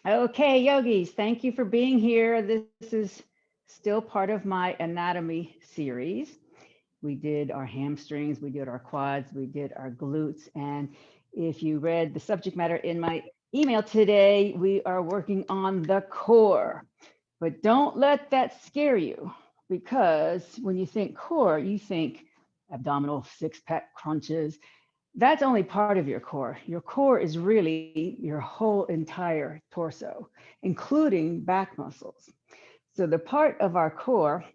Okay, yogis, thank you for being here. This is still part of my anatomy series. We did our hamstrings, we did our quads, we did our glutes. And if you read the subject matter in my email today, we are working on the core. But don't let that scare you, because when you think core, you think abdominal six-pack crunches. That's only part of your core. Your core is really your whole entire torso, including back muscles. So the part of our core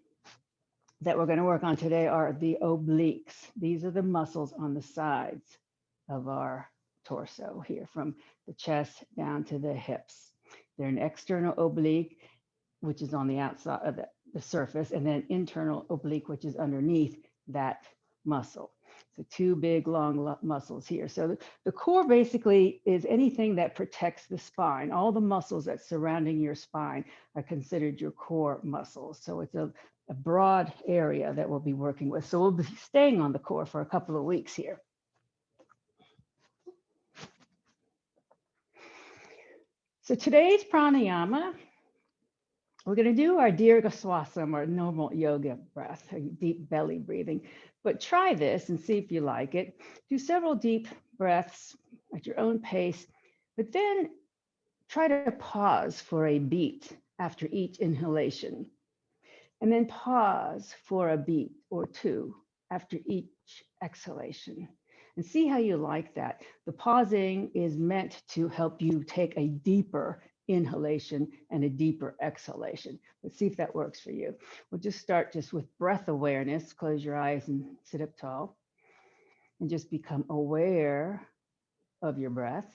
that we're going to work on today are the obliques. These are the muscles on the sides of our torso here, from the chest down to the hips. They're an external oblique, which is on the outside of the surface, and then internal oblique, which is underneath that muscle. So two big long muscles here. So the core basically is anything that protects the spine. All the muscles that surrounding your spine are considered your core muscles. So it's a broad area that we'll be working with. So we'll be staying on the core for a couple of weeks here. So today's pranayama, we're going to do our Dirga Swasam, or normal yoga breath, deep belly breathing. But try this and see if you like it. Do several deep breaths at your own pace, but then try to pause for a beat after each inhalation. And then pause for a beat or two after each exhalation. And see how you like that. The pausing is meant to help you take a deeper inhalation and a deeper exhalation. Let's see if that works for you. We'll just start just with breath awareness. Close your eyes and sit up tall. And just become aware of your breath.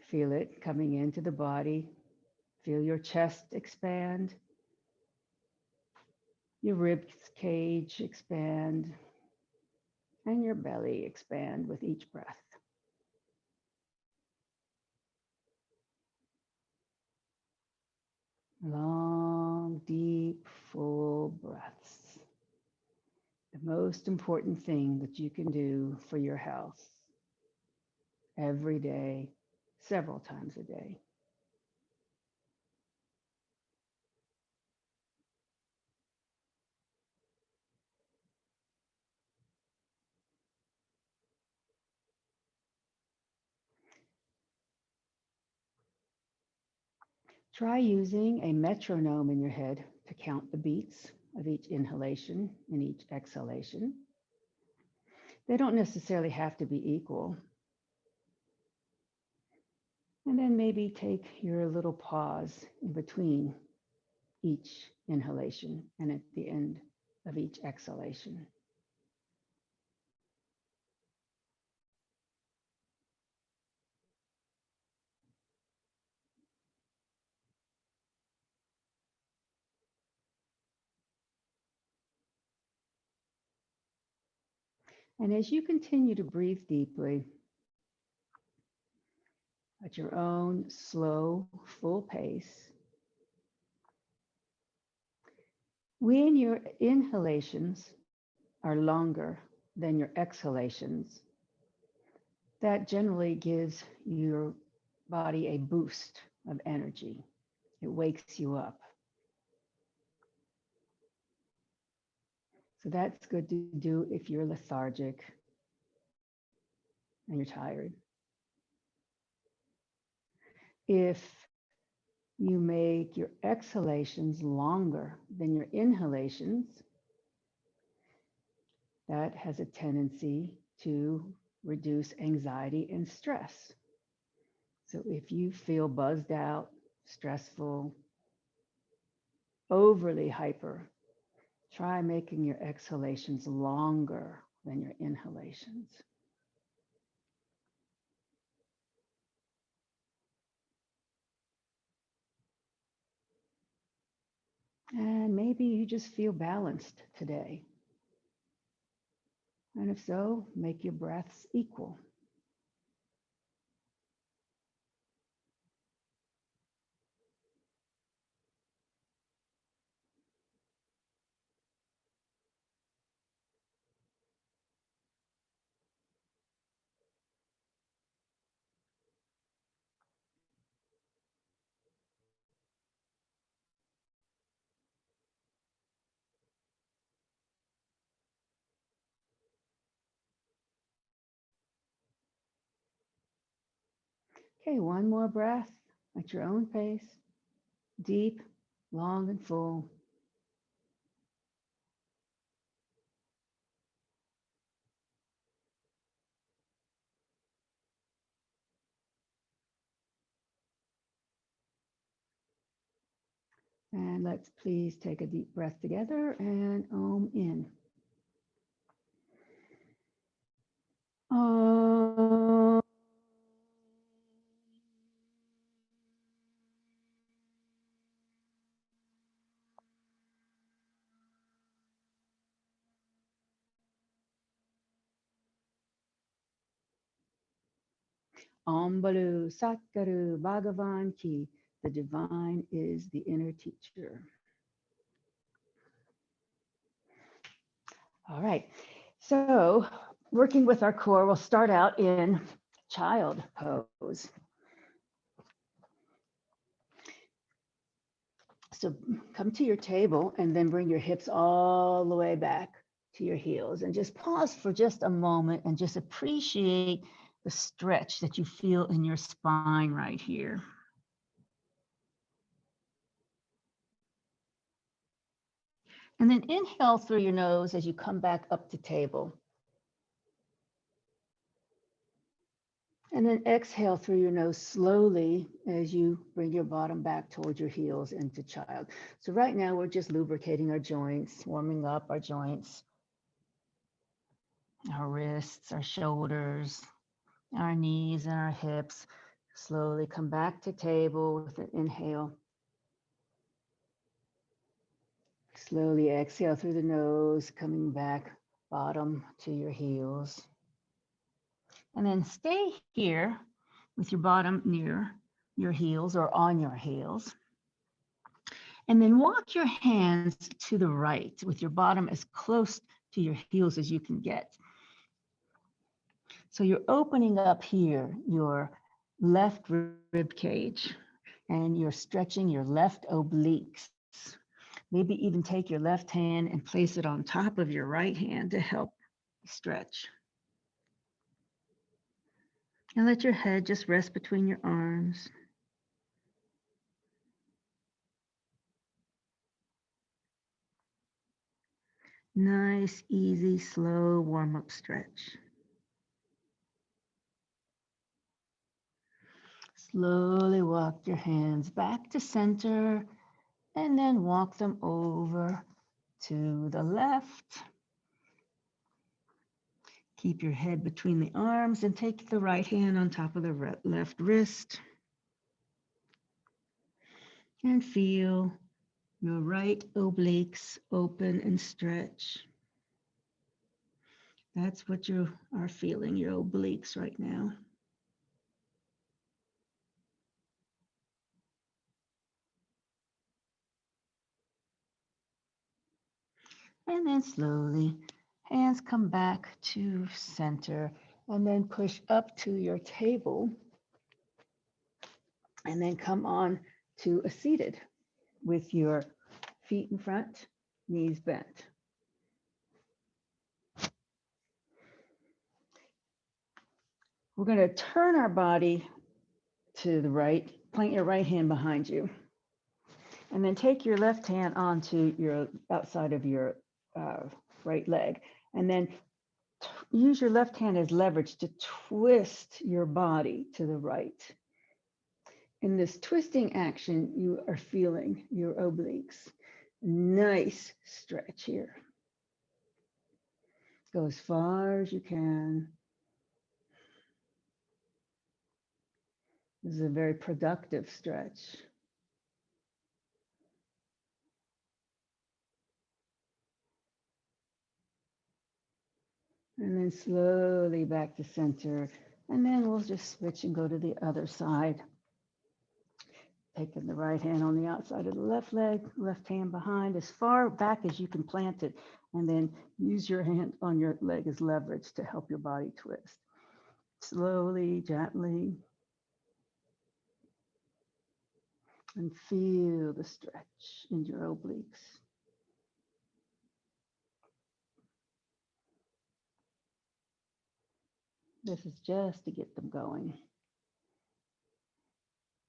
Feel it coming into the body. Feel your chest expand. Your rib cage expand. And your belly expand with each breath. Long, deep, full breaths. The most important thing that you can do for your health every day, several times a day. Try using a metronome in your head to count the beats of each inhalation and each exhalation. They don't necessarily have to be equal. And then maybe take your little pause in between each inhalation and at the end of each exhalation. And as you continue to breathe deeply at your own slow, full pace, when your inhalations are longer than your exhalations, that generally gives your body a boost of energy. It wakes you up. So that's good to do if you're lethargic and you're tired. If you make your exhalations longer than your inhalations, that has a tendency to reduce anxiety and stress. So if you feel buzzed out, stressful, overly hyper, try making your exhalations longer than your inhalations. And maybe you just feel balanced today. And if so, make your breaths equal. Okay, one more breath at your own pace, deep, long, and full. And let's please take a deep breath together and Om in. Om. Om Balu Satguru Bhagavan Ki. The divine is the inner teacher. All right. So, working with our core, we'll start out in child pose. So, come to your table and then bring your hips all the way back to your heels and just pause for just a moment and just appreciate the stretch that you feel in your spine right here. And then inhale through your nose as you come back up to table. And then exhale through your nose slowly as you bring your bottom back towards your heels into child. So right now we're just lubricating our joints, warming up our joints, our wrists, our shoulders, our knees and our hips. Slowly come back to table with an inhale. Slowly exhale through the nose, coming back bottom to your heels. And then stay here with your bottom near your heels or on your heels. And then walk your hands to the right with your bottom as close to your heels as you can get. So you're opening up here your left rib cage and you're stretching your left obliques. Maybe even take your left hand and place it on top of your right hand to help stretch. And let your head just rest between your arms. Nice, easy, slow warm-up stretch. Slowly walk your hands back to center and then walk them over to the left. Keep your head between the arms and take the right hand on top of the left wrist. And feel your right obliques open and stretch. That's what you are feeling, your obliques right now. And then slowly, hands come back to center and then push up to your table. And then come on to a seated with your feet in front, knees bent. We're going to turn our body to the right, plant your right hand behind you. And then take your left hand onto your outside of your right leg. And then use your left hand as leverage to twist your body to the right. In this twisting action, you are feeling your obliques. Nice stretch here. Go as far as you can. This is a very productive stretch. And then slowly back to center. And then we'll just switch and go to the other side. Taking the right hand on the outside of the left leg, left hand behind as far back as you can plant it. And then use your hand on your leg as leverage to help your body twist. Slowly, gently. And feel the stretch in your obliques. This is just to get them going.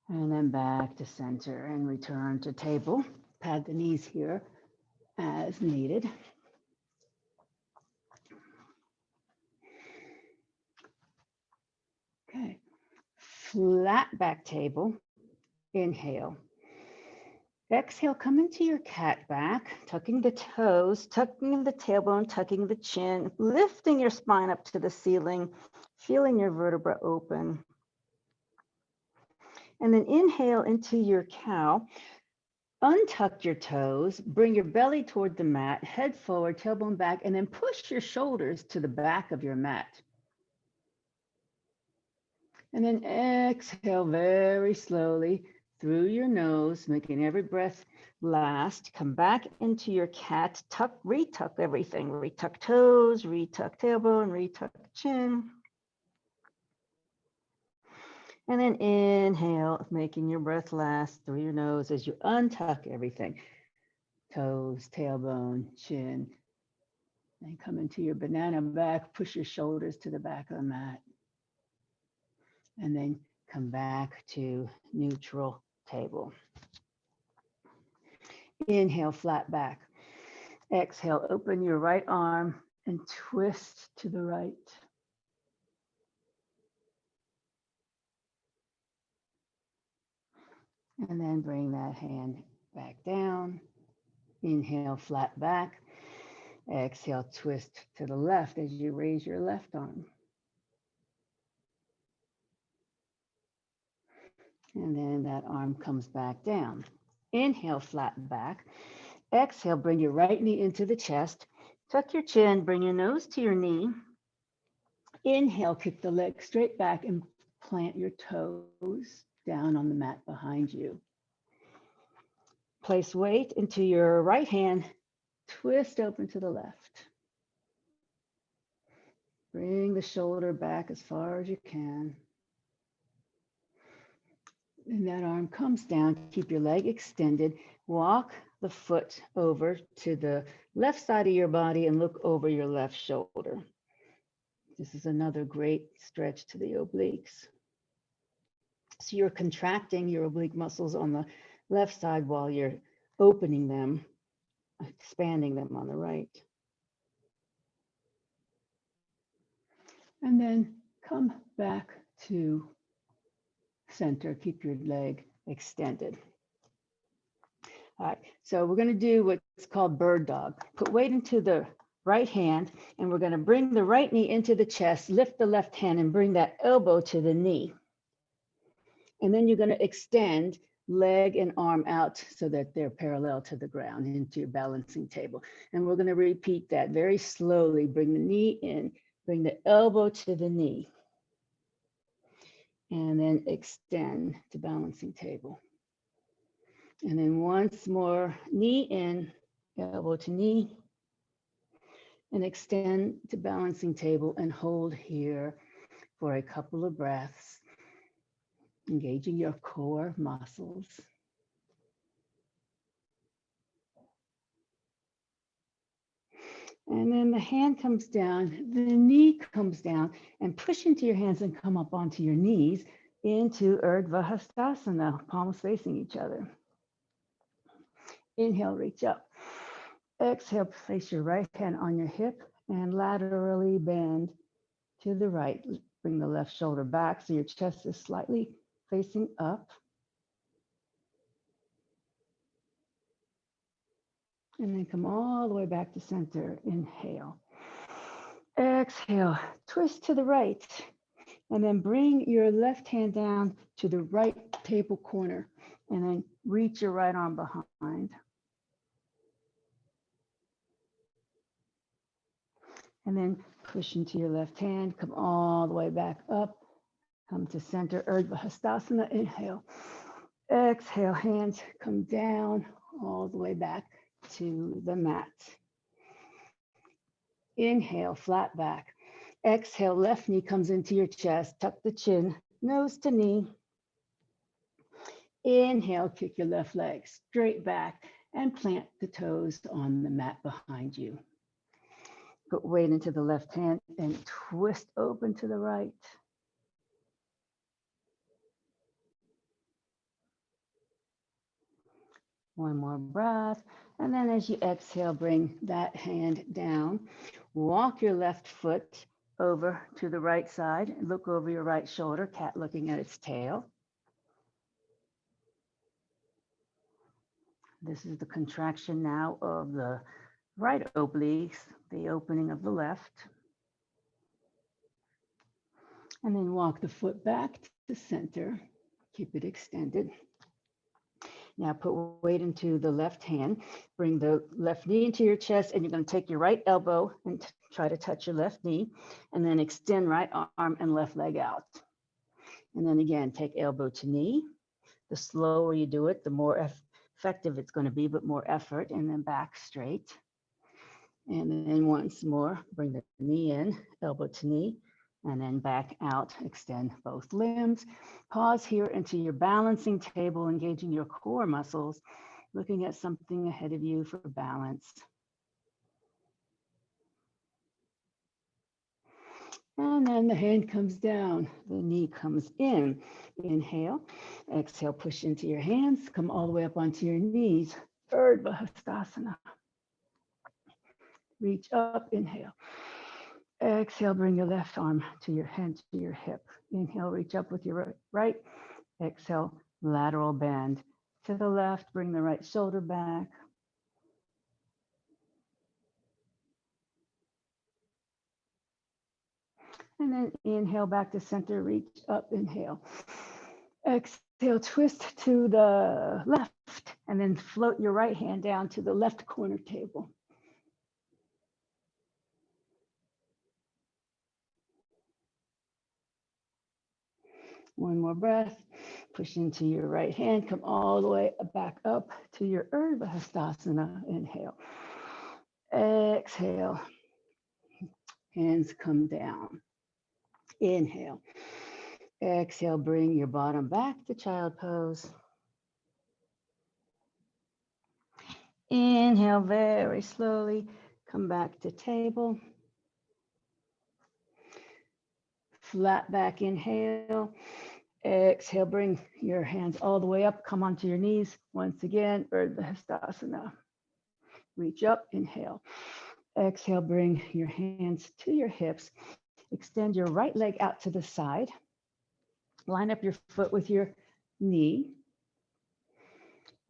And then back to center and return to table. Pad the knees here as needed. Okay, flat back table, inhale. Exhale, come into your cat back, tucking the toes, tucking the tailbone, tucking the chin, lifting your spine up to the ceiling, feeling your vertebra open. And then inhale into your cow. Untuck your toes, bring your belly toward the mat, head forward, tailbone back, and then push your shoulders to the back of your mat. And then exhale very slowly through your nose, making every breath last. Come back into your cat, retuck everything, retuck toes, retuck tailbone, retuck chin. And then inhale, making your breath last through your nose as you untuck everything. Toes, tailbone, chin. And come into your banana back, push your shoulders to the back of the mat. And then come back to neutral table. Inhale, flat back. Exhale, open your right arm and twist to the right. And then bring that hand back down. Inhale, flat back. Exhale, twist to the left as you raise your left arm. And then that arm comes back down. Inhale, flat back. Exhale, bring your right knee into the chest. Tuck your chin, bring your nose to your knee. Inhale, kick the leg straight back and plant your toes down on the mat behind you. Place weight into your right hand, twist open to the left. Bring the shoulder back as far as you can. And that arm comes down, keep your leg extended. Walk the foot over to the left side of your body and look over your left shoulder. This is another great stretch to the obliques. So you're contracting your oblique muscles on the left side while you're opening them, expanding them on the right. And then come back to center, keep your leg extended. All right, so we're going to do what's called bird dog. Put weight into the right hand, and we're going to bring the right knee into the chest, lift the left hand, and bring that elbow to the knee. And then you're going to extend leg and arm out so that they're parallel to the ground into your balancing table. And we're going to repeat that very slowly. Bring the knee in, bring the elbow to the knee, and then extend to balancing table. And then once more, knee in, elbow to knee, and extend to balancing table and hold here for a couple of breaths, engaging your core muscles. And then the hand comes down, the knee comes down, and push into your hands and come up onto your knees into Urdhva Hastasana, palms facing each other. Inhale, reach up. Exhale, place your right hand on your hip and laterally bend to the right. Bring the left shoulder back so your chest is slightly facing up. And then come all the way back to center. Inhale. Exhale, twist to the right. And then bring your left hand down to the right table corner. And then reach your right arm behind. And then push into your left hand. Come all the way back up. Come to center, Urdhva Hastasana. Inhale. Exhale, hands come down all the way back to the mat. Inhale, flat back. Exhale, left knee comes into your chest. Tuck the chin, nose to knee. Inhale, kick your left leg straight back and plant the toes on the mat behind you. Put weight into the left hand and twist open to the right. One more breath. And then as you exhale, bring that hand down. Walk your left foot over to the right side. Look over your right shoulder, cat looking at its tail. This is the contraction now of the right obliques, the opening of the left. And then walk the foot back to center. Keep it extended. Now put weight into the left hand. Bring the left knee into your chest, and you're going to take your right elbow and try to touch your left knee, and then extend right arm and left leg out. And then again, take elbow to knee. The slower you do it, the more effective it's going to be, but more effort, and then back straight. And then once more, bring the knee in, elbow to knee, and then back out, extend both limbs. Pause here into your balancing table, engaging your core muscles, looking at something ahead of you for balance. And then the hand comes down, the knee comes in. Inhale, exhale, push into your hands, come all the way up onto your knees. Urdhva Hastasana. Reach up, inhale. Exhale, bring your left arm to your hand, to your hip. Inhale, reach up with your right. Exhale, lateral bend to the left. Bring the right shoulder back. And then inhale back to center, reach up, inhale. Exhale, twist to the left, and then float your right hand down to the left corner table. One more breath. Push into your right hand. Come all the way back up to your Urdhva Hastasana. Inhale. Exhale. Hands come down. Inhale. Exhale. Bring your bottom back to child pose. Inhale very slowly. Come back to table. Flat back inhale. Exhale, bring your hands all the way up. Come onto your knees. Once again, Urdhva Hastasana. Reach up, inhale. Exhale, bring your hands to your hips. Extend your right leg out to the side. Line up your foot with your knee.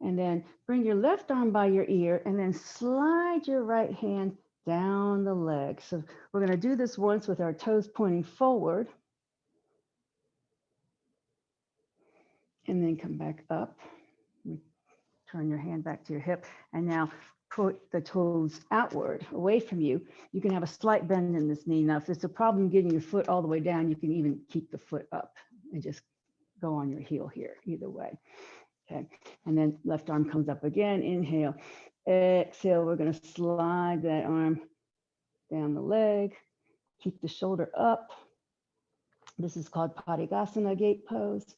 And then bring your left arm by your ear and then slide your right hand down the leg. So we're going to do this once with our toes pointing forward. And then come back up. Turn your hand back to your hip. And now put the toes outward, away from you. You can have a slight bend in this knee. Now, if it's a problem getting your foot all the way down, you can even keep the foot up and just go on your heel here, either way. Okay, and then left arm comes up again. Inhale, exhale. We're going to slide that arm down the leg. Keep the shoulder up. This is called Padayasana gate pose.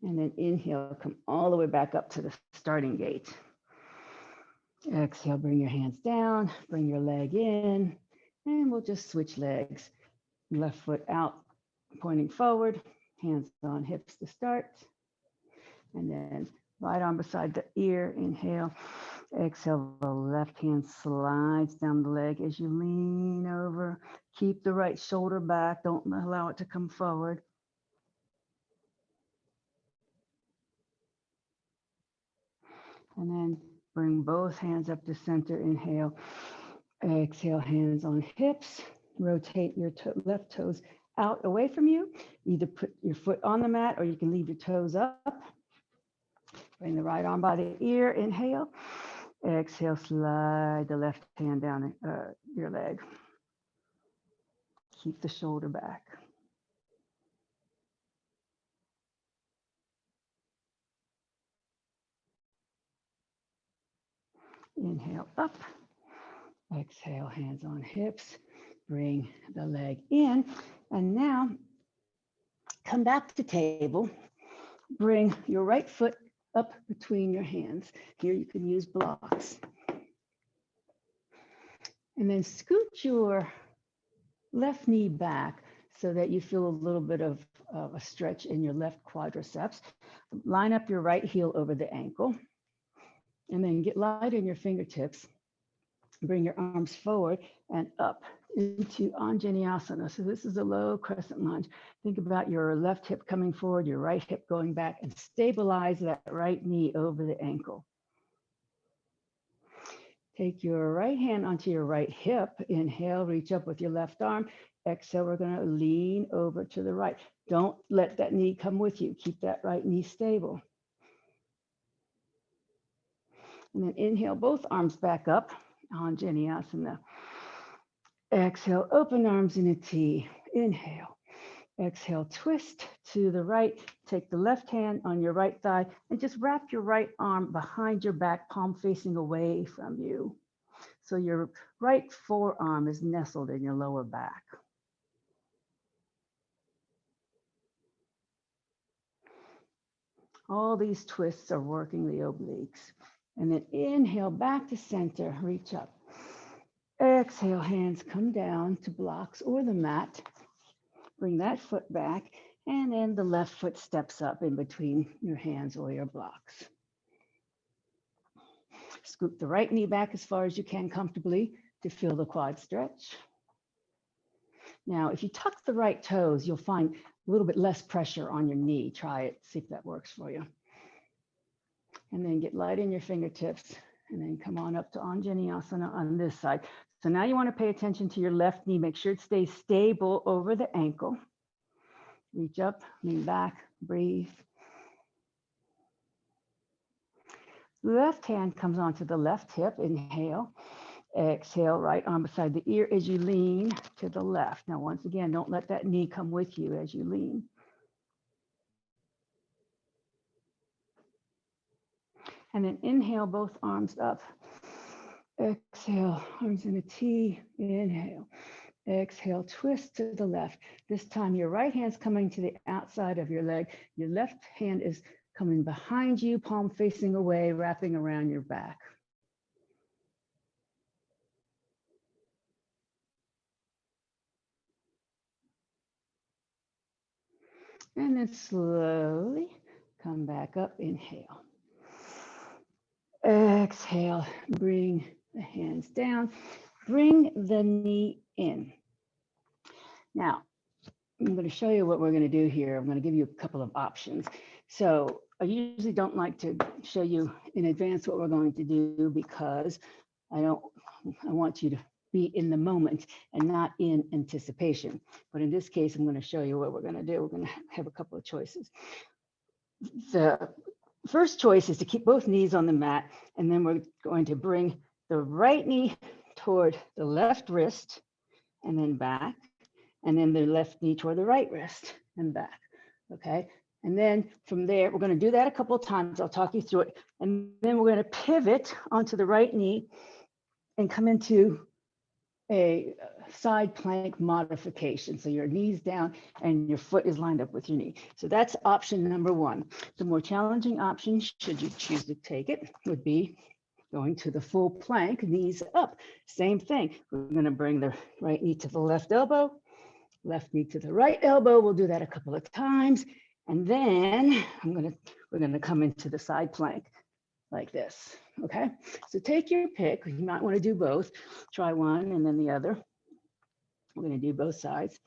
And then inhale, come all the way back up to the starting gate. Exhale, bring your hands down, bring your leg in, and we'll just switch legs. Left foot out, pointing forward, hands on hips to start. And then right arm beside the ear, inhale. Exhale, the left hand slides down the leg as you lean over. Keep the right shoulder back, don't allow it to come forward. And then bring both hands up to center, inhale. Exhale, hands on hips. Rotate your left toes out away from you. Either put your foot on the mat or you can leave your toes up. Bring the right arm by the ear, inhale. Exhale, slide the left hand down your leg. Keep the shoulder back. Inhale up. Exhale, hands on hips. Bring the leg in. And now come back to table. Bring your right foot up between your hands. Here you can use blocks. And then scoot your left knee back so that you feel a little bit of a stretch in your left quadriceps. Line up your right heel over the ankle, and then get light in your fingertips. Bring your arms forward and up into Anjaneyasana. So this is a low crescent lunge. Think about your left hip coming forward, your right hip going back, and stabilize that right knee over the ankle. Take your right hand onto your right hip. Inhale, reach up with your left arm. Exhale, we're going to lean over to the right. Don't let that knee come with you. Keep that right knee stable. And then inhale, both arms back up, Anjaneyasana. Exhale, open arms in a T. Inhale. Exhale, twist to the right. Take the left hand on your right thigh and just wrap your right arm behind your back, palm facing away from you. So your right forearm is nestled in your lower back. All these twists are working the obliques. And then inhale, back to center, reach up. Exhale, hands come down to blocks or the mat. Bring that foot back, and then the left foot steps up in between your hands or your blocks. Scoop the right knee back as far as you can comfortably to feel the quad stretch. Now, if you tuck the right toes, you'll find a little bit less pressure on your knee. Try it, see if that works for you. And then get light in your fingertips, and then come on up to Anjaneyasana on this side. So now you want to pay attention to your left knee. Make sure it stays stable over the ankle. Reach up, lean back, breathe. Left hand comes onto the left hip. Inhale. Exhale, right arm beside the ear as you lean to the left. Now, once again, don't let that knee come with you as you lean. And then inhale, both arms up. Exhale, arms in a T. Inhale. Exhale, twist to the left. This time your right hand's coming to the outside of your leg. Your left hand is coming behind you, palm facing away, wrapping around your back. And then slowly come back up, inhale. Exhale, bring the hands down, bring the knee in. Now, I'm going to show you what we're going to do here. I'm going to give you a couple of options. So I usually don't like to show you in advance what we're going to do because I want you to be in the moment and not in anticipation. But in this case, I'm going to show you what we're going to do. We're going to have a couple of choices. The first choice is to keep both knees on the mat, and then we're going to bring the right knee toward the left wrist and then back, and then the left knee toward the right wrist and back, okay? And then from there, we're gonna do that a couple of times. I'll talk you through it. And then we're gonna pivot onto the right knee and come into a side plank modification. So your knee's down and your foot is lined up with your knee. So that's option number one. The more challenging option, should you choose to take it, would be going to the full plank, knees up. Same thing. We're going to bring the right knee to the left elbow, left knee to the right elbow. We'll do that a couple of times. And then we're going to come into the side plank like this. Okay, so take your pick. You might want to do both. Try one and then the other. We're going to do both sides.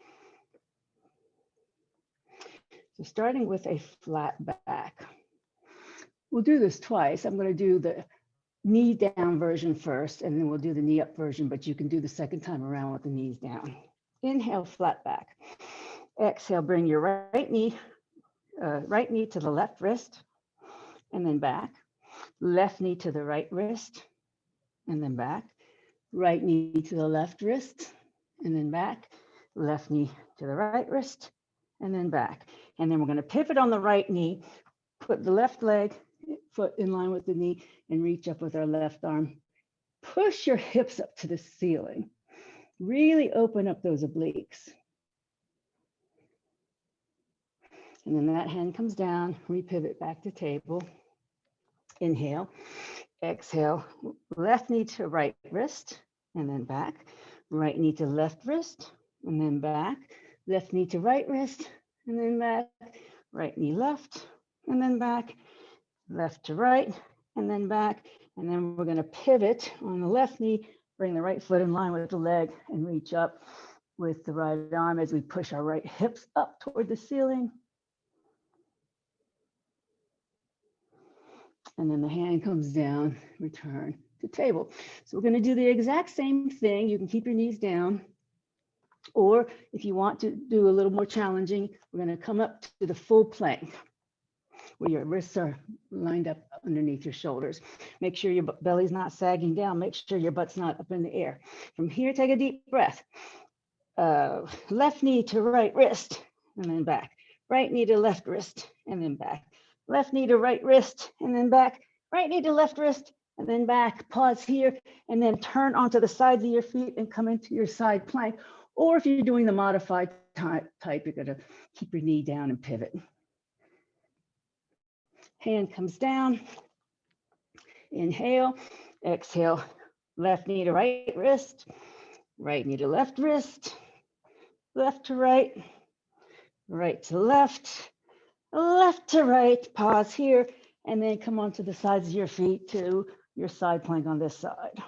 So starting with a flat back. We'll do this twice. I'm going to do the knee down version first, and then we'll do the knee up version, but you can do the second time around with the knees down. Inhale, flat back. Exhale, bring your right knee to the left wrist and then back. Left knee to the right wrist and then back. Right knee to the left wrist and then back. Left knee to the right wrist and then back. And then we're going to pivot on the right knee, put the left foot in line with the knee and reach up with our left arm. Push your hips up to the ceiling. Really open up those obliques. And then that hand comes down, repivot back to table. Inhale, exhale, left knee to right wrist and then back. Right knee to left wrist and then back. Left knee to right wrist, and then back. Right knee left, and then back. Left to right, and then back. And then we're going to pivot on the left knee, bring the right foot in line with the leg, and reach up with the right arm as we push our right hips up toward the ceiling. And then the hand comes down, return to table. So we're going to do the exact same thing. You can keep your knees down. Or if you want to do a little more challenging, we're going to come up to the full plank where your wrists are lined up underneath your shoulders. Make sure your belly's not sagging down. Make sure your butt's not up in the air. From here, take a deep breath. Left knee to right wrist, and then back. Right knee to left wrist, and then back. Left knee to right wrist, and then back. Right knee to left wrist, and then back. Pause here, and then turn onto the sides of your feet and come into your side plank. Or if you're doing the modified type, you're gonna keep your knee down and pivot. Hand comes down. Inhale, exhale. Left knee to right wrist, right knee to left wrist, left to right, right to left, left to right. Pause here, and then come onto the sides of your feet to your side plank on this side.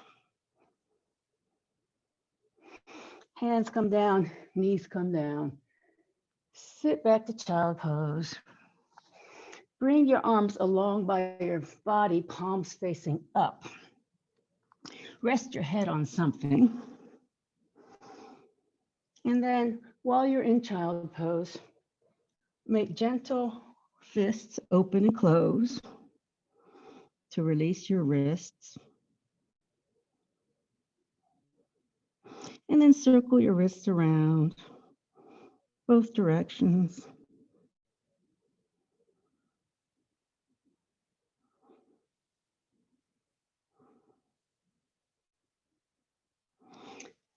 Hands come down, knees come down. Sit back to child pose. Bring your arms along by your body, palms facing up. Rest your head on something. And then while you're in child pose, make gentle fists open and close to release your wrists. And then circle your wrists around both directions.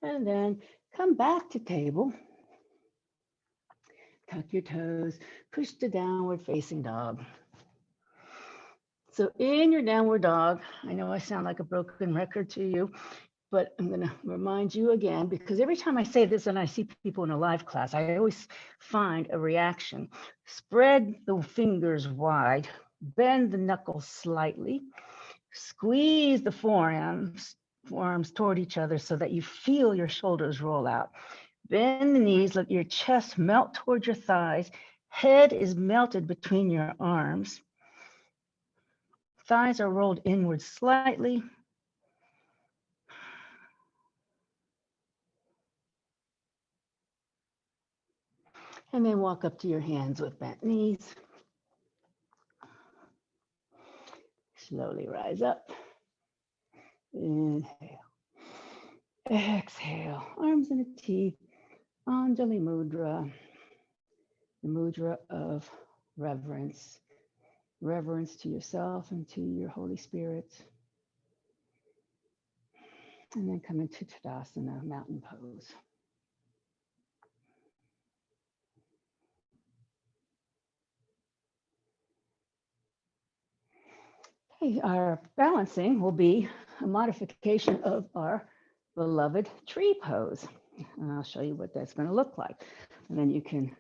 And then come back to table. Tuck your toes, push to downward facing dog. So in your downward dog, I know I sound like a broken record to you, but I'm going to remind you again, because every time I say this and I see people in a live class, I always find a reaction. Spread the fingers wide, bend the knuckles slightly, squeeze the forearms toward each other so that you feel your shoulders roll out. Bend the knees, let your chest melt toward your thighs. Head is melted between your arms. Thighs are rolled inward slightly. And then walk up to your hands with bent knees. Slowly rise up. Inhale. Exhale. Arms in a T. Anjali Mudra. The mudra of reverence. Reverence to yourself and to your Holy Spirit. And then come into Tadasana, mountain pose. Okay, our balancing will be a modification of our beloved tree pose. And I'll show you what that's going to look like. And then you can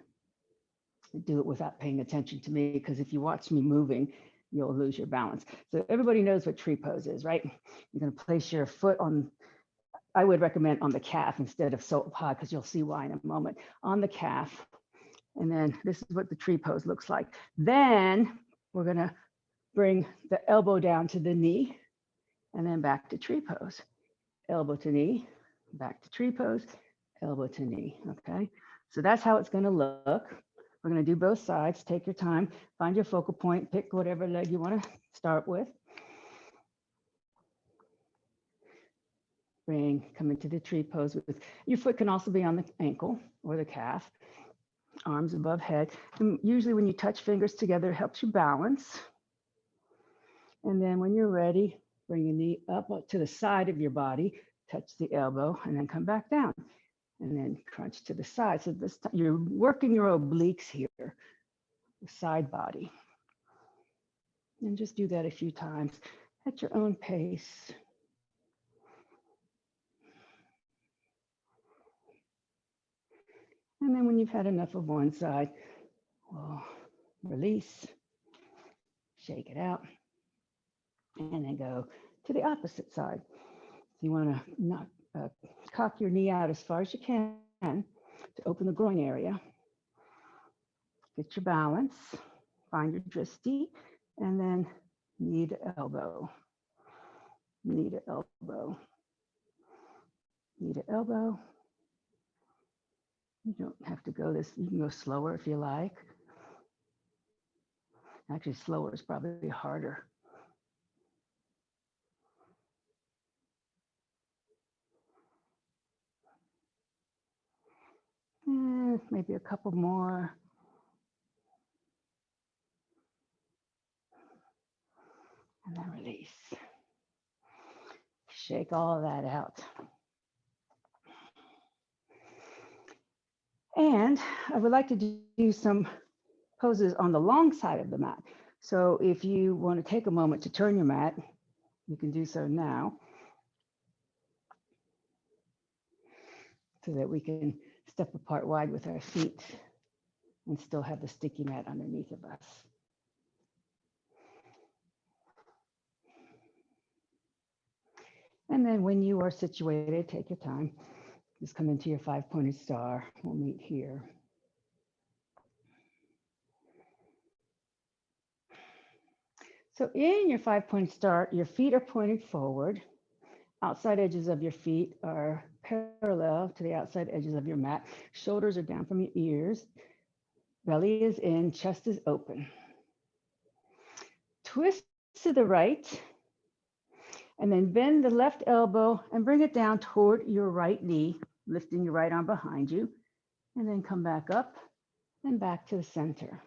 do it without paying attention to me, because if you watch me moving, you'll lose your balance. So everybody knows what tree pose is, right? You're going to place your foot on, I would recommend on the calf instead of so high, because you'll see why in a moment, on the calf. And then this is what the tree pose looks like. Then we're going to bring the elbow down to the knee and then back to tree pose. Elbow to knee, back to tree pose, elbow to knee, okay? So that's how it's going to look. We're going to do both sides. Take your time, find your focal point, pick whatever leg you want to start with. Come into the tree pose with your foot can also be on the ankle or the calf, arms above head. And usually when you touch fingers together, it helps you balance. And then when you're ready, bring your knee up to the side of your body, touch the elbow, and then come back down. And then crunch to the side. So this time you're working your obliques here, the side body. And just do that a few times at your own pace. And then when you've had enough of one side, we'll release, shake it out, and then go to the opposite side. You want to cock your knee out as far as you can to open the groin area. Get your balance, find your drishti, and then knee to elbow, knee to elbow, knee to elbow. You don't have to go this, you can go slower if you like. Actually, slower is probably harder. And maybe a couple more. And then release. Shake all of that out. And I would like to do some poses on the long side of the mat. So if you want to take a moment to turn your mat, you can do so now, so that we can step apart wide with our feet and still have the sticky mat underneath of us. And then when you are situated, take your time. Just come into your 5-pointed star. We'll meet here. So in your 5-point star, your feet are pointed forward. Outside edges of your feet are parallel to the outside edges of your mat. Shoulders are down from your ears. Belly is in, chest is open. Twist to the right, and then bend the left elbow and bring it down toward your right knee, lifting your right arm behind you, and then come back up and back to the center.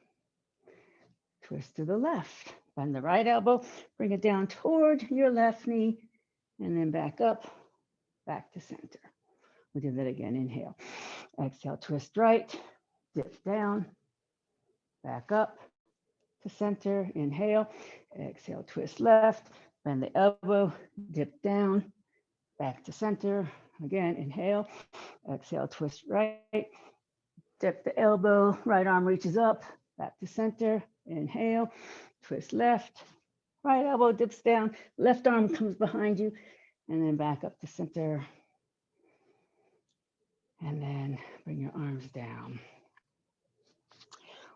Twist to the left, bend the right elbow, bring it down toward your left knee, and then back up, back to center. We'll do that again. Inhale, exhale, twist right, dip down, back up to center. Inhale, exhale, twist left, bend the elbow, dip down, back to center. Again, inhale, exhale, twist right, dip the elbow, right arm reaches up, back to center. Inhale, twist left, right elbow dips down, left arm comes behind you, and then back up to center. And then bring your arms down.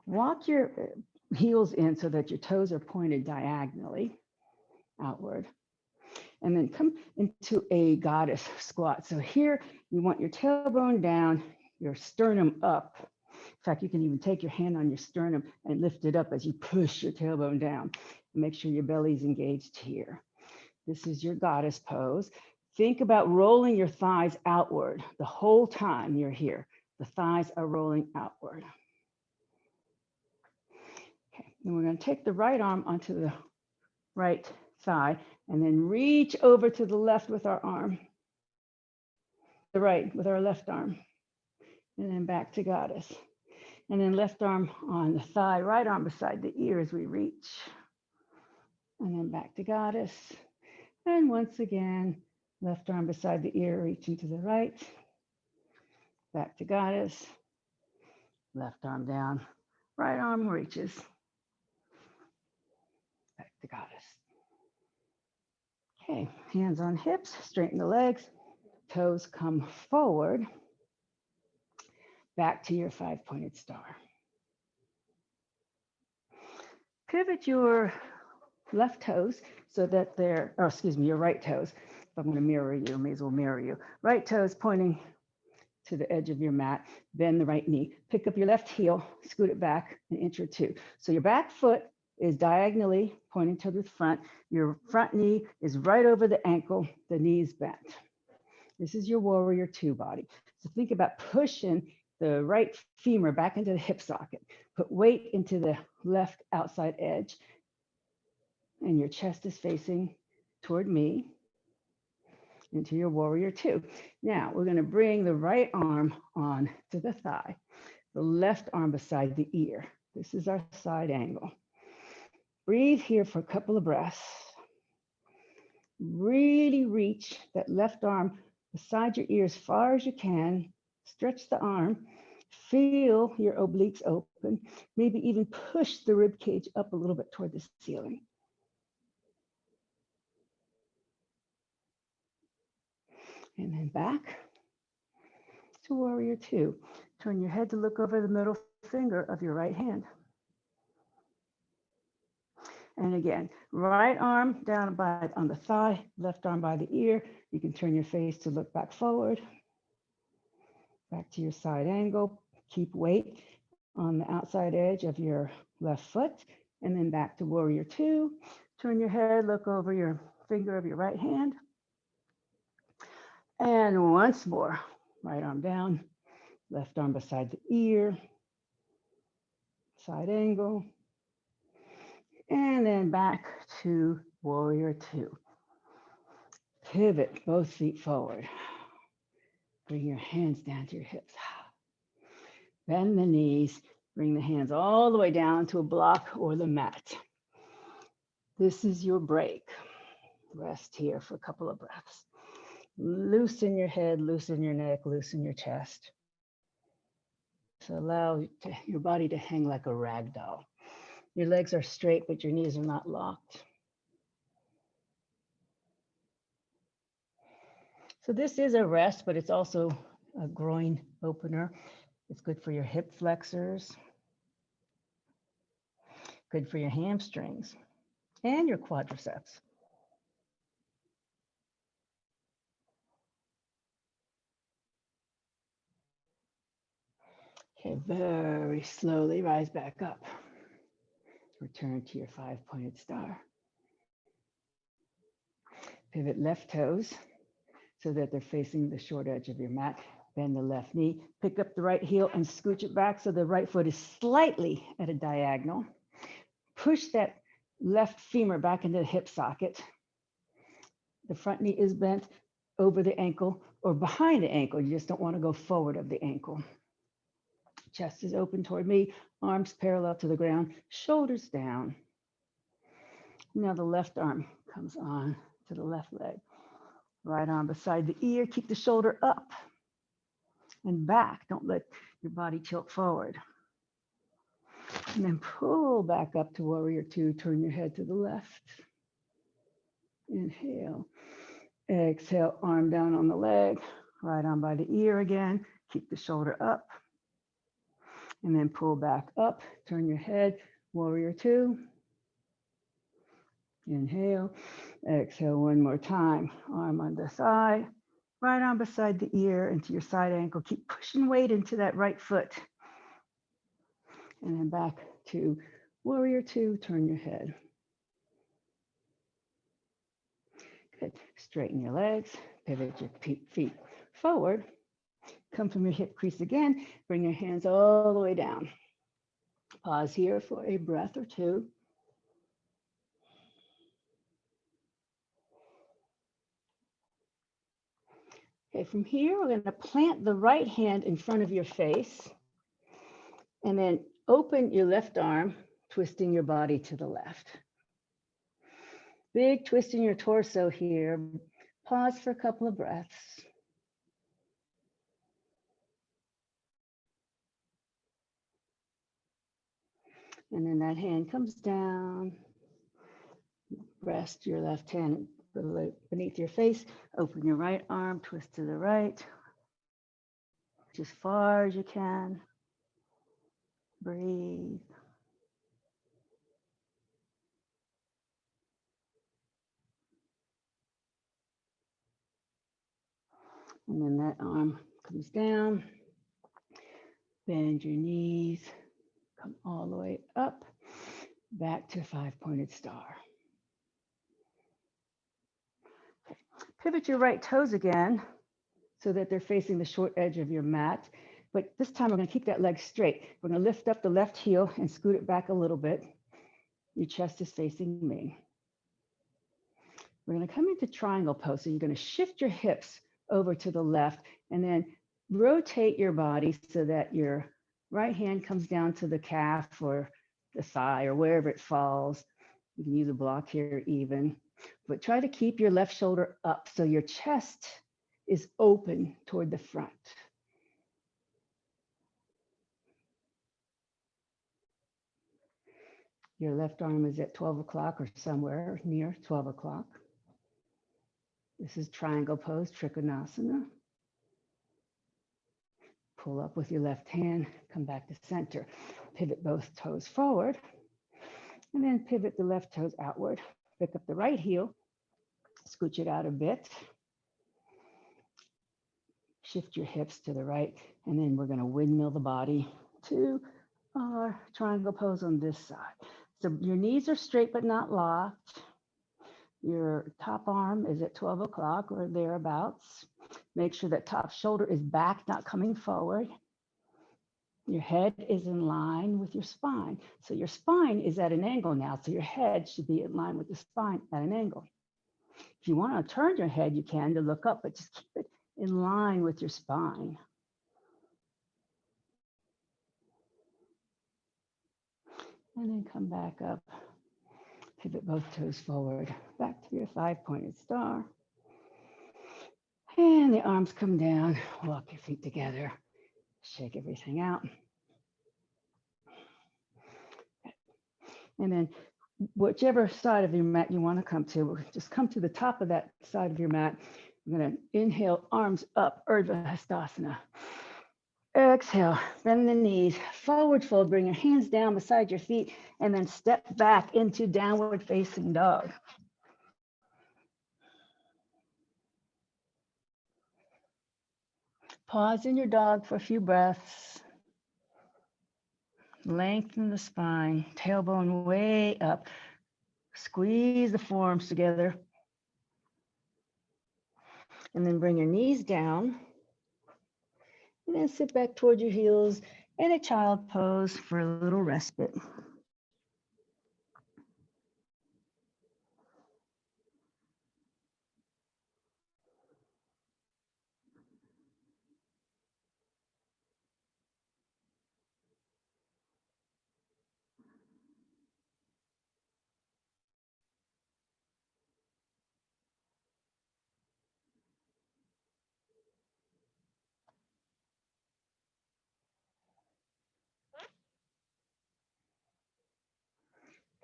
Walk your heels in so that your toes are pointed diagonally outward. And then come into a goddess squat. So here you want your tailbone down, your sternum up. In fact, you can even take your hand on your sternum and lift it up as you push your tailbone down. Make sure your belly's engaged here. This is your goddess pose. Think about rolling your thighs outward the whole time you're here. The thighs are rolling outward. Okay, then we're going to take the right arm onto the right thigh and then reach over to the left with our arm. The right with our left arm. And then back to goddess. And then left arm on the thigh, right arm beside the ear as we reach. And then back to goddess. And once again, left arm beside the ear, reaching to the right. Back to goddess. Left arm down, right arm reaches. Back to goddess. Okay, hands on hips, straighten the legs, toes come forward. Back to your 5-pointed star. Pivot your left toes so that they're, or excuse me, your right toes. If I'm going to mirror you, I may as well mirror you. Right toes pointing to the edge of your mat, bend the right knee. Pick up your left heel, scoot it back an inch or two. So your back foot is diagonally pointing to the front. Your front knee is right over the ankle, the knee's bent. This is your warrior 2 body. So think about pushing the right femur back into the hip socket. Put weight into the left outside edge. And your chest is facing toward me into your warrior 2. Now we're going to bring the right arm on to the thigh, the left arm beside the ear. This is our side angle. Breathe here for a couple of breaths. Really reach that left arm beside your ear as far as you can. Stretch the arm Feel your obliques open, maybe even push the rib cage up a little bit toward the ceiling. And then back to warrior two. Turn your head to look over the middle finger of your right hand. And again, right arm down on the thigh, left arm by the ear. You can turn your face to look back forward. Back to your side angle. Keep weight on the outside edge of your left foot. And then back to warrior two. Turn your head, look over your finger of your right hand. And once more, right arm down, left arm beside the ear, side angle. And then back to warrior two. Pivot both feet forward. Bring your hands down to your hips. Bend the knees. Bring the hands all the way down to a block or the mat. This is your break. Rest here for a couple of breaths. Loosen your head, loosen your neck, loosen your chest. So allow your body to hang like a rag doll. Your legs are straight, but your knees are not locked. So this is a rest, but it's also a groin opener. It's good for your hip flexors, good for your hamstrings and your quadriceps. Okay, very slowly rise back up. Return to your 5-pointed star. Pivot left toes so that they're facing the short edge of your mat. Bend the left knee, pick up the right heel and scooch it back so the right foot is slightly at a diagonal. Push that left femur back into the hip socket. The front knee is bent over the ankle or behind the ankle. You just don't want to go forward of the ankle. Chest is open toward me, arms parallel to the ground, shoulders down. Now the left arm comes on to the left leg. Right arm beside the ear, keep the shoulder up and back. Don't let your body tilt forward. And then pull back up to warrior two, turn your head to the left. Inhale. Exhale, arm down on the leg, right arm by the ear again. Keep the shoulder up. And then pull back up, turn your head, warrior two. Inhale, exhale one more time. Arm on the side, right arm beside the ear into your side ankle. Keep pushing weight into that right foot. And then back to warrior two, turn your head. Good. Straighten your legs, pivot your feet forward. Come from your hip crease again. Bring your hands all the way down. Pause here for a breath or two. Okay, from here, we're going to plant the right hand in front of your face and then open your left arm, twisting your body to the left. Big twist in your torso here. Pause for a couple of breaths. And then that hand comes down. Rest your left hand beneath your face. Open your right arm, twist to the right. As far as you can. Breathe. And then that arm comes down. Bend your knees. Come all the way up. Back to 5-pointed star. Okay. Pivot your right toes again so that they're facing the short edge of your mat. But this time we're going to keep that leg straight. We're going to lift up the left heel and scoot it back a little bit. Your chest is facing me. We're going to come into triangle pose. So you're going to shift your hips over to the left and then rotate your body so that your right hand comes down to the calf or the thigh or wherever it falls. You can use a block here even, but try to keep your left shoulder up so your chest is open toward the front. Your left arm is at 12 o'clock or somewhere near 12 o'clock. This is triangle pose, Trikonasana. Pull up with your left hand, come back to center. Pivot both toes forward, and then pivot the left toes outward. Pick up the right heel, scooch it out a bit. Shift your hips to the right, and then we're going to windmill the body to our triangle pose on this side. So your knees are straight but not locked. Your top arm is at 12 o'clock or thereabouts. Make sure that top shoulder is back, not coming forward. Your head is in line with your spine. So your spine is at an angle now. So your head should be in line with the spine at an angle. If you want to turn your head, you can to look up, but just keep it in line with your spine. And then come back up. Pivot both toes forward, back to your 5-pointed star. And the arms come down, walk your feet together, shake everything out. And then whichever side of your mat you want to come to, just come to the top of that side of your mat. I'm going to inhale, arms up, Urdhva Hastasana. Exhale, bend the knees, forward fold, bring your hands down beside your feet, and then step back into downward facing dog. Pause in your dog for a few breaths. Lengthen the spine, tailbone way up. Squeeze the forearms together. And then bring your knees down. And then sit back toward your heels in a child pose for a little respite.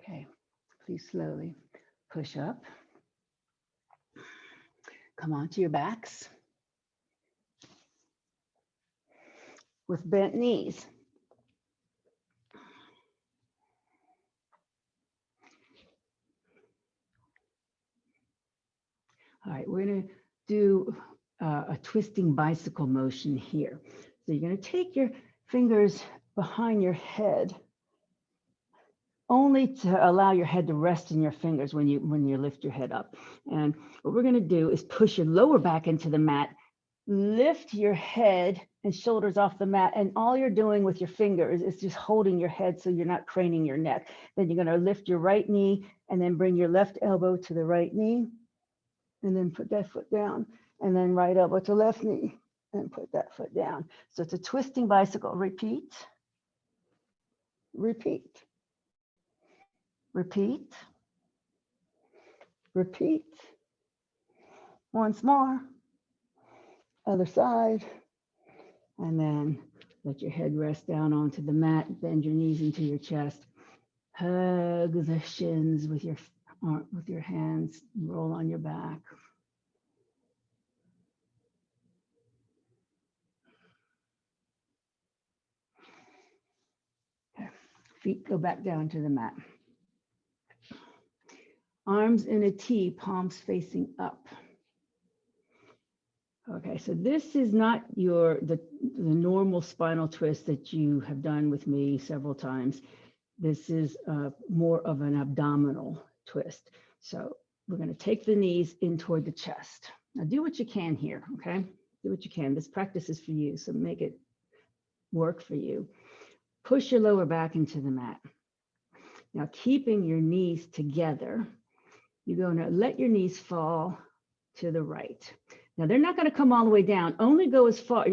Okay, please slowly push up. Come onto your backs with bent knees. All right, we're going to do a twisting bicycle motion here. So you're going to take your fingers behind your head, only to allow your head to rest in your fingers when you lift your head up. And what we're going to do is push your lower back into the mat, lift your head and shoulders off the mat, and all you're doing with your fingers is just holding your head so you're not craning your neck. Then you're going to lift your right knee and then bring your left elbow to the right knee, and then put that foot down, and then right elbow to left knee and put that foot down. So it's a twisting bicycle. Repeat, repeat, repeat, repeat. Once more, other side, and then let your head rest down onto the mat, bend your knees into your chest, hug the shins with your hands, roll on your back. Okay. Feet go back down to the mat. Arms in a T, palms facing up. Okay, so this is not the normal spinal twist that you have done with me several times. This is more of an abdominal twist. So we're going to take the knees in toward the chest. Now do what you can here, okay? Do what you can. This practice is for you, so make it work for you. Push your lower back into the mat. Now keeping your knees together, you're going to let your knees fall to the right. Now they're not going to come all the way down. Only go as far.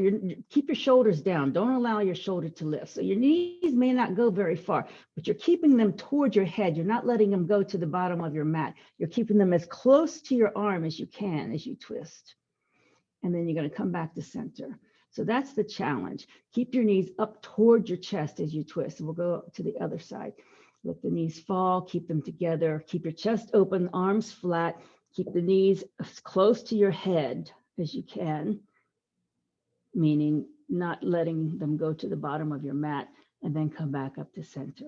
Keep your shoulders down. Don't allow your shoulder to lift. So your knees may not go very far, but you're keeping them toward your head. You're not letting them go to the bottom of your mat. You're keeping them as close to your arm as you can as you twist. And then you're going to come back to center. So that's the challenge. Keep your knees up toward your chest as you twist. We'll go to the other side. Let the knees fall, keep them together, keep your chest open, arms flat, keep the knees as close to your head as you can, meaning not letting them go to the bottom of your mat, and then come back up to center.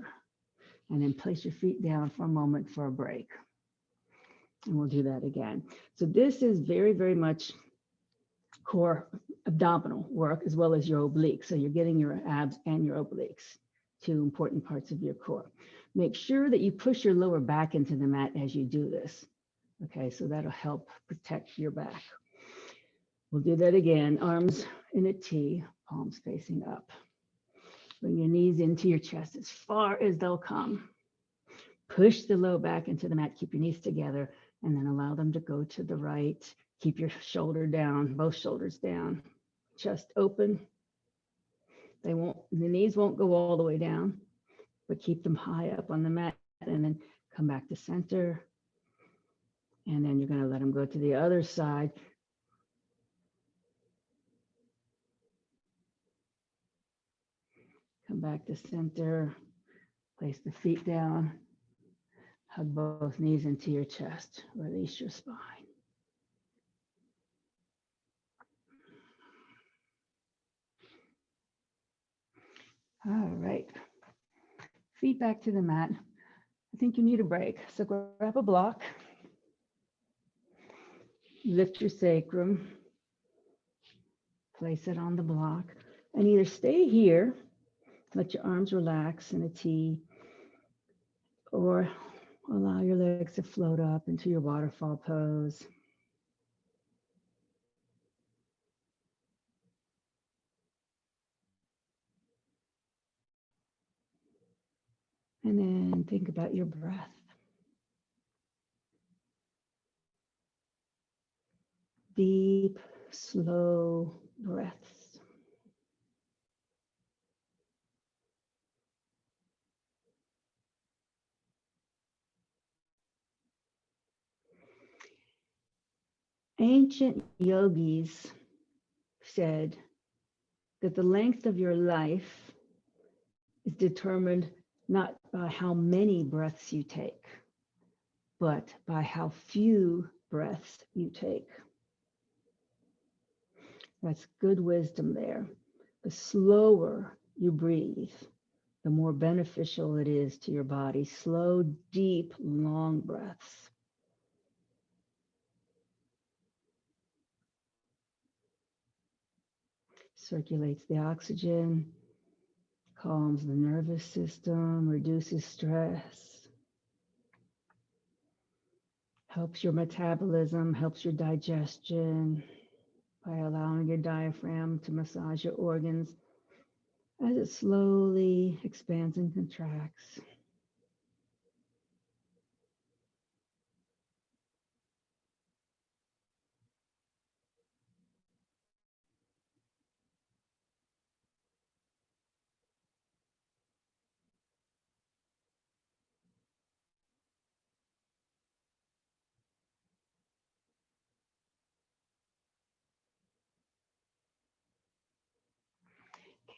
And then place your feet down for a moment for a break. And we'll do that again. So this is very, very much core abdominal work as well as your obliques. So you're getting your abs and your obliques, two important parts of your core. Make sure that you push your lower back into the mat as you do this. Okay, so that'll help protect your back. We'll do that again. Arms in a T, palms facing up. Bring your knees into your chest as far as they'll come. Push the low back into the mat, keep your knees together, and then allow them to go to the right. Keep your shoulder down, both shoulders down, chest open. The knees won't go all the way down, but keep them high up on the mat, and then come back to center. And then you're going to let them go to the other side. Come back to center, place the feet down, hug both knees into your chest, release your spine. All right, feet back to the mat. I think you need a break, so grab a block, lift your sacrum, place it on the block, and either stay here, let your arms relax in a T, or allow your legs to float up into your waterfall pose. And then think about your breath. Deep, slow breaths. Ancient yogis said that the length of your life is determined not by how many breaths you take, but by how few breaths you take. That's good wisdom there. The slower you breathe, the more beneficial it is to your body. Slow, deep, long breaths. Circulates the oxygen, calms the nervous system, reduces stress, helps your metabolism, helps your digestion by allowing your diaphragm to massage your organs as it slowly expands and contracts.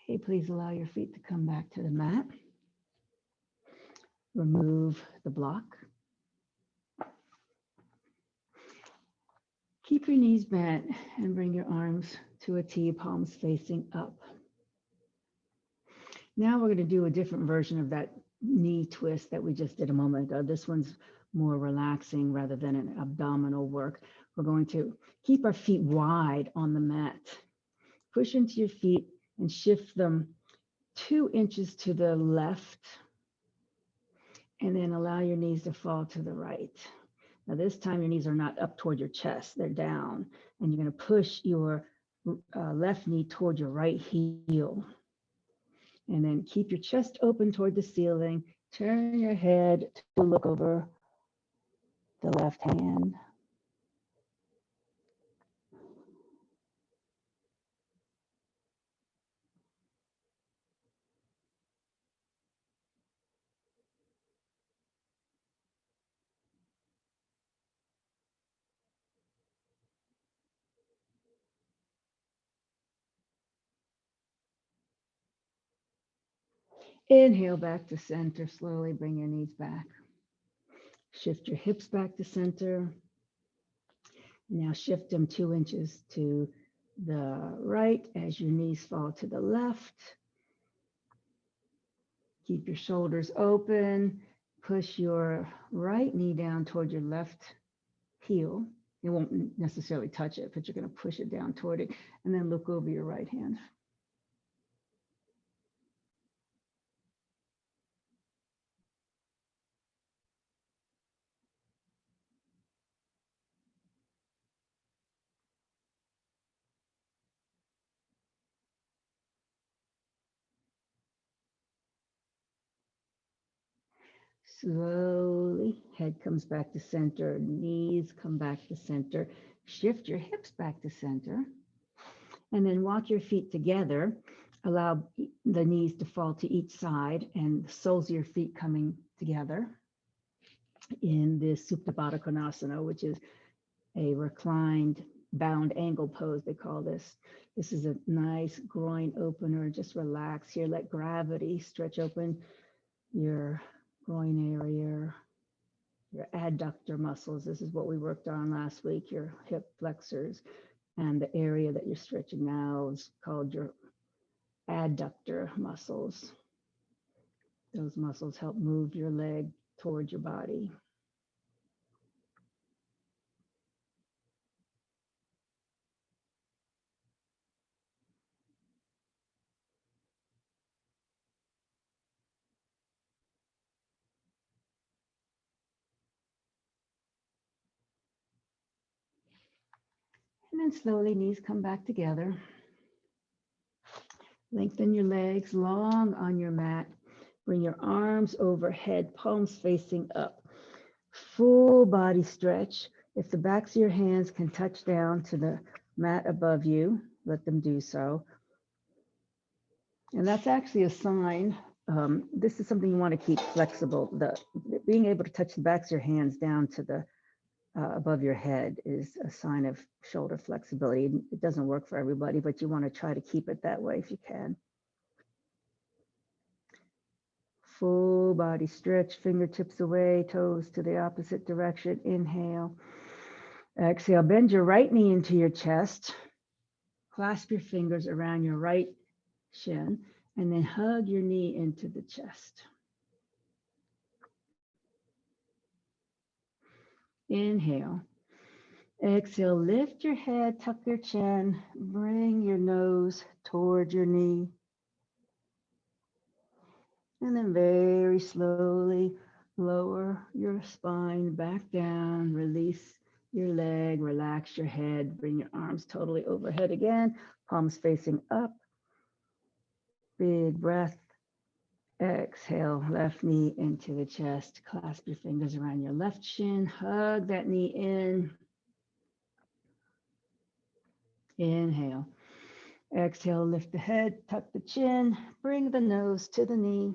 Okay, please allow your feet to come back to the mat. Remove the block. Keep your knees bent and bring your arms to a T, palms facing up. Now we're going to do a different version of that knee twist that we just did a moment ago. This one's more relaxing rather than an abdominal work. We're going to keep our feet wide on the mat. Push into your feet and shift them 2 inches to the left, and then allow your knees to fall to the right. Now this time your knees are not up toward your chest, they're down, and you're going to push your left knee toward your right heel. And then keep your chest open toward the ceiling. Turn your head to look over the left hand. Inhale back to center. Slowly bring your knees back. Shift your hips back to center. Now shift them 2 inches to the right as your knees fall to the left. Keep your shoulders open. Push your right knee down toward your left heel. You won't necessarily touch it, but you're going to push it down toward it, and then look over your right hand. Slowly, head comes back to center, knees come back to center. Shift your hips back to center, and then walk your feet together. Allow the knees to fall to each side and the soles of your feet coming together in this Supta Baddha Konasana, which is a reclined bound angle pose, they call this. This is a nice groin opener. Just relax here. Let gravity stretch open your groin area, your adductor muscles. This is what we worked on last week, your hip flexors. And the area that you're stretching now is called your adductor muscles. Those muscles help move your leg towards your body. And then slowly knees come back together. Lengthen your legs long on your mat. Bring your arms overhead, palms facing up. Full body stretch. If the backs of your hands can touch down to the mat above you, let them do so. And that's actually a sign. This is something you want to keep flexible. Being able to touch the backs of your hands down to the above your head is a sign of shoulder flexibility. It doesn't work for everybody, but you want to try to keep it that way if you can. Full body stretch, fingertips away, toes to the opposite direction. Inhale. Exhale, bend your right knee into your chest. Clasp your fingers around your right shin, and then hug your knee into the chest. Inhale. Exhale, lift your head, tuck your chin, bring your nose toward your knee. And then very slowly lower your spine back down, release your leg, relax your head, bring your arms totally overhead again, palms facing up. Big breath. Exhale, left knee into the chest. Clasp your fingers around your left shin. Hug that knee in. Inhale. Exhale, lift the head, tuck the chin, bring the nose to the knee.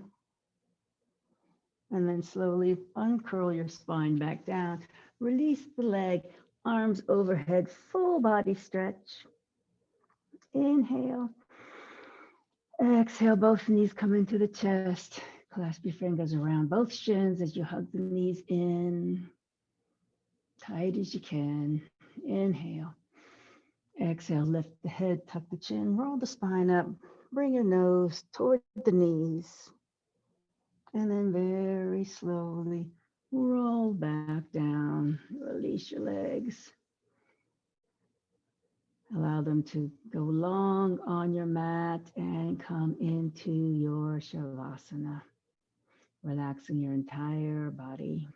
And then slowly uncurl your spine back down. Release the leg, arms overhead, full body stretch. Inhale. Exhale, both knees come into the chest. Clasp your fingers around both shins as you hug the knees in, tight as you can. Inhale. Exhale, lift the head, tuck the chin, roll the spine up, bring your nose toward the knees. And then very slowly roll back down, release your legs. Allow them to go long on your mat and come into your Shavasana, relaxing your entire body.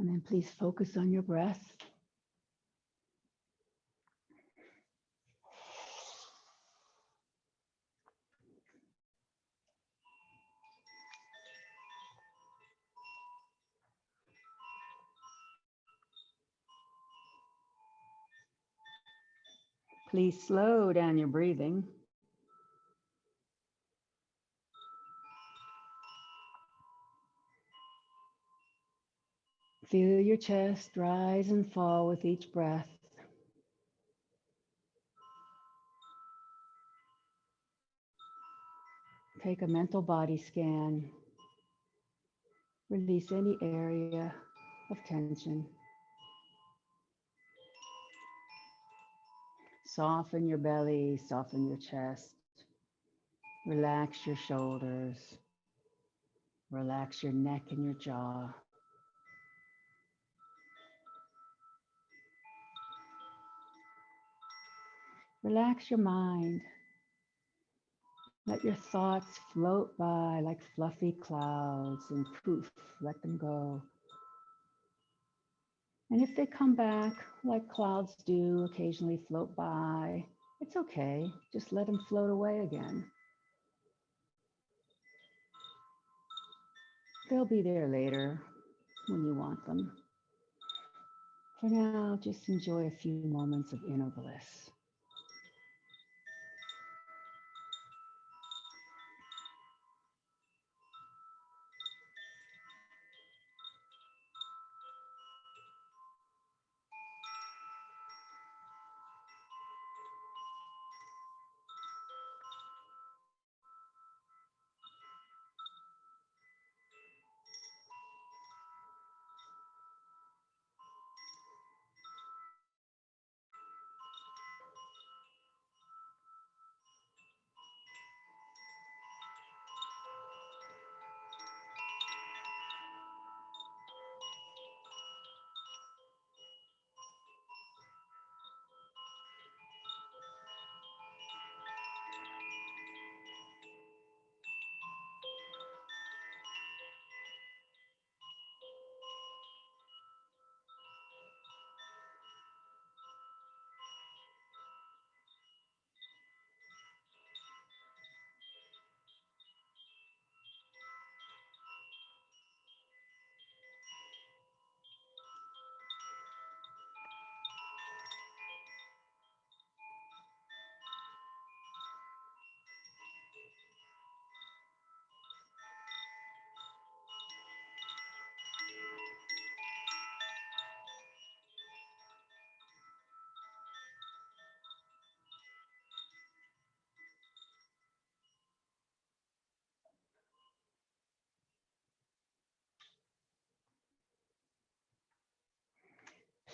And then please focus on your breath. Please slow down your breathing. Feel your chest rise and fall with each breath. Take a mental body scan. Release any area of tension. Soften your belly, soften your chest. Relax your shoulders. Relax your neck and your jaw. Relax your mind. Let your thoughts float by like fluffy clouds and poof, let them go. And if they come back like clouds do, occasionally float by, it's okay. Just let them float away again. They'll be there later when you want them. For now, just enjoy a few moments of inner bliss.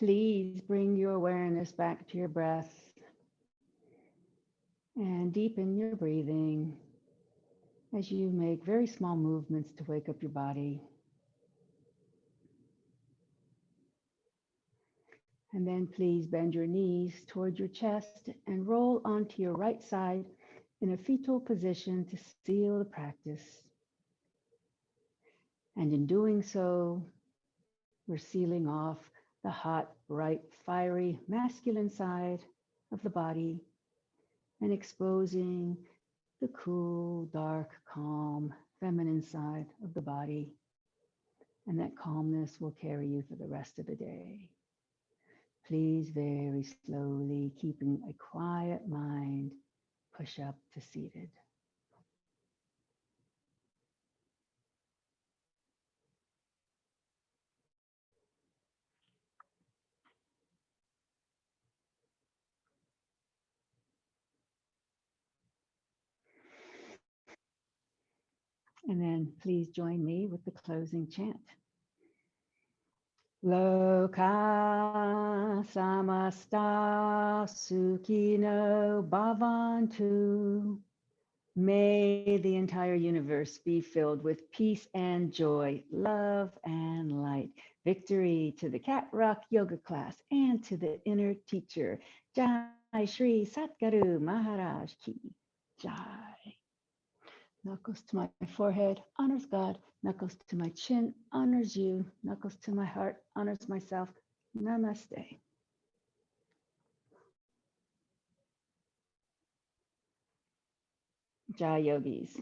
Please bring your awareness back to your breath and deepen your breathing as you make very small movements to wake up your body. And then please bend your knees toward your chest and roll onto your right side in a fetal position to seal the practice. And in doing so, we're sealing off the hot, bright, fiery, masculine side of the body and exposing the cool, dark, calm, feminine side of the body. And that calmness will carry you for the rest of the day. Please very slowly, keeping a quiet mind, push up to seated. And then please join me with the closing chant. Loka samasta sukhino bhavantu. May the entire universe be filled with peace and joy, love and light. Victory to the Cat Rock Yoga class and to the inner teacher. Jai Shri Satguru Maharaj Ki Jai. Knuckles to my forehead honors God. Knuckles to my chin honors you. Knuckles to my heart honors myself. Namaste. Jai Yogis.